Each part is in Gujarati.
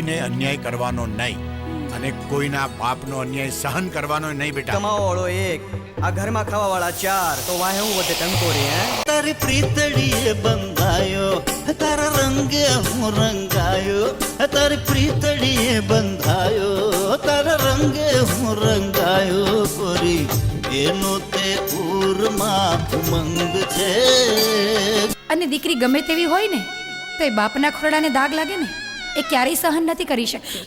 કોઈને અન્યાય કરવાનો નહીં અને કોઈના બાપનો અન્યાય સહન કરવાનો નહીં બેટા. કમાવા વાળો એક, આ ઘરમાં ખાવા વાળા ચાર, તો વાહે હું વધે ટંકોરી. હે તારી પ્રીતડીએ બંધાયો, તારા રંગે હું રંગાયો, તારી પ્રીતડીએ બંધાયો, તારા રંગે હું રંગાયો. કોરી એનો તે ઉરમાં ઉમંગ છે. અને દીકરી ગમે તેવી હોય ને તો એ બાપના ખોરડાને દાગ લાગે ને એ ક્યારેય સહન નથી કરી શકતી.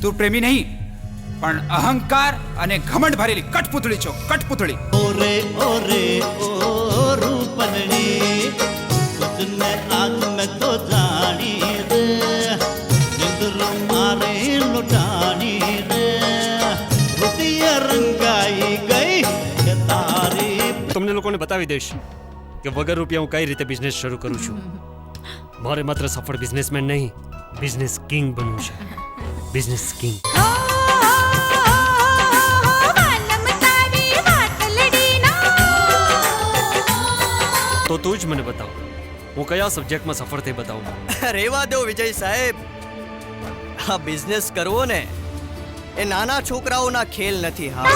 તું પ્રેમી નહીં પણ અહંકાર અને ઘમંડ ભરેલી કઠપૂતળી છો, કઠપૂતળી. ઓરે ઓરે ઓ રૂપનડી, તુજને આજ મેં તો જાણી રે, નિંદ્ર મારે લૂંટાણી રે, રુધિયા રંગાઈ ગઈ કે તારી. તમને લોકોને બતાવી દઈશ કે વગર રૂપિયા હું કઈ રીતે બિઝનેસ શરૂ કરું છું. મારે માત્ર સફળ બિઝનેસમેન નહીં, બિઝનેસ કિંગ બનવું છે. Business king. તો તું જ મને બતાવ, હું કયા સબ્જેક્ટમાં સફળ થઈ બતાવું. રેવા દો વિજય સાહેબ, આ બિઝનેસ કરવો ને એ નાના છોકરાઓના ખેલ નથી. હા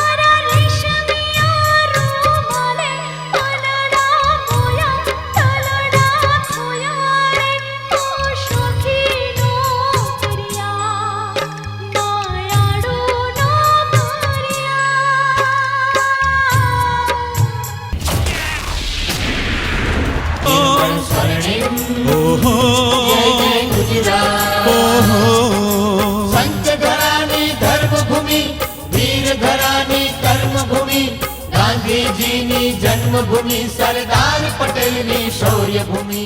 સંત ઘરાની ધર્મભૂમિ, વીર ઘરાની કર્મભૂમિ, ગાંધીજીની જન્મભૂમિ, સરદાર પટેલની શૌર્ય ભૂમિ.